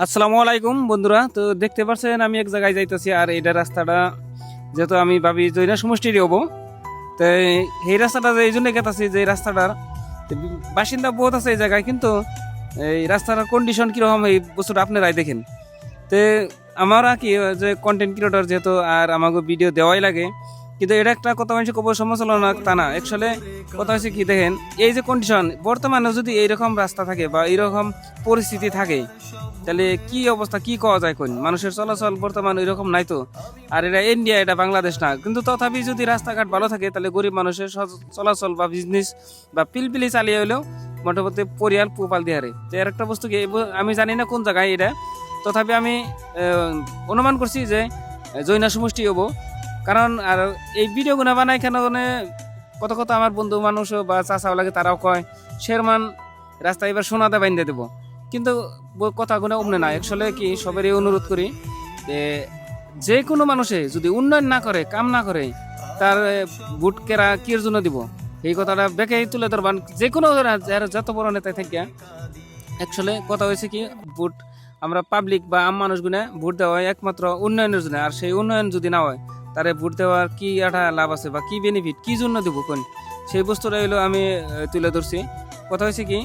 আসসালামু আলাইকুম বন্ধুরা। তো দেখতে পাচ্ছেন আমি এক জায়গায় যাইতেছি, আর এটা রাস্তাটা যেহেতু আমি ভাবি জৈনা সমষ্টিরই হবো, তো এই রাস্তাটা এই জন্য গেতাছি যে এই রাস্তাটার বাসিন্দা বহুত আছে এই জায়গায়, কিন্তু এই রাস্তাটার কন্ডিশন কিরকম এই বস্তুটা আপনারাই দেখেন। তো আমরা কি যে কন্টেন্ট ক্রিয়েটর যেহেতু, আর আমাকে ভিডিও দেওয়াই লাগে, কিন্তু এটা একটা কথা মানুষ কব সমালোচনা তা না। অ্যাকচুয়ালি কথা হচ্ছে কি দেখেন, এই যে কন্ডিশন বর্তমানে যদি এইরকম রাস্তা থাকে বা এইরকম পরিস্থিতি থাকে, তাহলে কি অবস্থা, কি কওয়া যায় কোন মানুষের চলাচল বর্তমান এরকম নাই তো। আর এটা ইন্ডিয়া, এটা বাংলাদেশ না, কিন্তু তথাপি যদি রাস্তাঘাট ভালো থাকে তাহলে গরিব মানুষের চলাচল বা বিজনেস বা পিলপিলি চালিয়ে হলেও মোটামুটি পরিয়াল পোপাল দিয়ে হারে। তো এর একটা বস্তু কি আমি জানি না কোন জায়গায় এটা, তথাপি আমি অনুমান করছি যে জৈনা সমষ্টি হবো। কারণ আর এই ভিডিওগুলো বানাই কেন কত কত আমার বন্ধু মানুষও বা চাচাও লাগে, তারাও কয় শেরমান রাস্তা এবার সোনাতে বাইন্দে দেবো, কিন্তু কথাগুলো অমনে না। অ্যাকচুয়ালি কি সবারই অনুরোধ করি যে কোনো মানুষে যদি উন্নয়ন না করে, কাম না করে, তার ভোট কেরা কির জন্য দিব, এই কথাটা বেঁকে তুলে ধরবান যে কোনো যত বড় নেতা থেকে। অ্যাকচুয়ালি কথা হয়েছে কি, ভোট আমরা পাবলিক বা আম মানুষগুলো ভোট দেওয়া হয় একমাত্র উন্নয়নের জন্য। আর সেই উন্নয়ন যদি না হয়, তারে ভোট দেওয়ার কি একটা লাভ আছে বা কি বেনিফিট, কি জন্য দেবো কোন, সেই বস্তুটা হলো আমি তুলে ধরছি। কথা হয়েছে কি,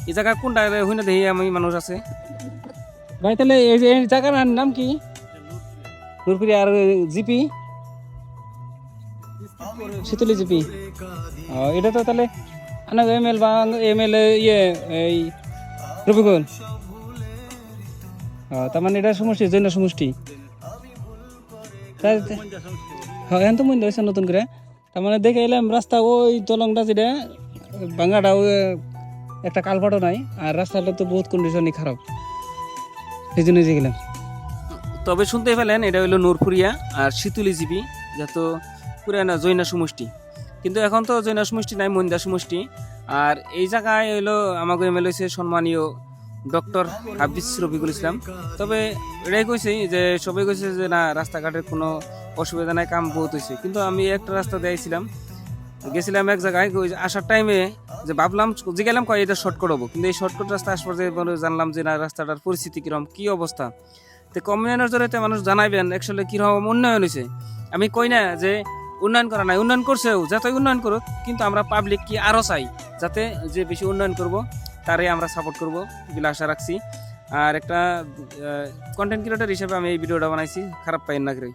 এই জায়গা কোনটা হইনা দেখি আমি মানুষ আছে ভাই। তাহলে এই জায়গার নাম কি? নুরপুরি। আর জিপি শীতলি জিপি। এটা তো তাহলে এমএল বা এমএল ইয়ে এই রবিকুল। তার মানে এটা সমষ্টি, জৈন সমষ্টি। হ্যাঁ, এখন তো মনে হয়েছে নতুন করে। তার মানে দেখে এলাম রাস্তা ওই দলংটা যেটা ভাঙাটা ওই একটা কালভার্টও নাই, আর রাস্তাটা তো বহুত কন্ডিশনই খারাপ, সেই জন্য যে গেলাম। তবে শুনতে পেলেন এটা হইলো নূরপুরিয়া আর শীতলি জিপি, যত পুরানা জৈনা সমষ্টি। কিন্তু এখন তো জৈনা সমষ্টি নাই, মন্দা সমষ্টি। আর এই জায়গায় হইলো আমাকে এমএল হয়েছে সম্মানীয় ডক্টর হাফিজ রফিকুল ইসলাম। তবে এটাই কইছে যে সবাই কইছে যে না, রাস্তাঘাটের কোনো অসুবিধা নাই, কাম বহুত হয়েছে। কিন্তু আমি একটা রাস্তা দিয়েছিলাম, গেছিলাম এক জায়গায় আসার টাইমে, যে ভাবলাম যে গেলাম কয় এটা শর্টকাট হবো, কিন্তু এই শর্টকাট রাস্তা আসার পরে জানলাম যে না, রাস্তাটার পরিস্থিতি কিরকম, কি অবস্থা। তো কমিউনিয়নের জড়িয়ে মানুষ জানাইবেন অ্যাকচুয়ালি কিরকম উন্নয়ন হয়েছে। আমি কই না যে উন্নয়ন করা নাই, উন্নয়ন করছেও, যতই উন্নয়ন করুক, কিন্তু আমরা পাবলিক কি আরও চাই যাতে যে বেশি উন্নয়ন করব তারে আমরা সাপোর্ট করব, এগুলো আশা রাখছি। আর একটা কন্টেন্ট ক্রিয়েটর হিসেবে আমি এই ভিডিওটা বানাইছি, খারাপ পাইন না করে।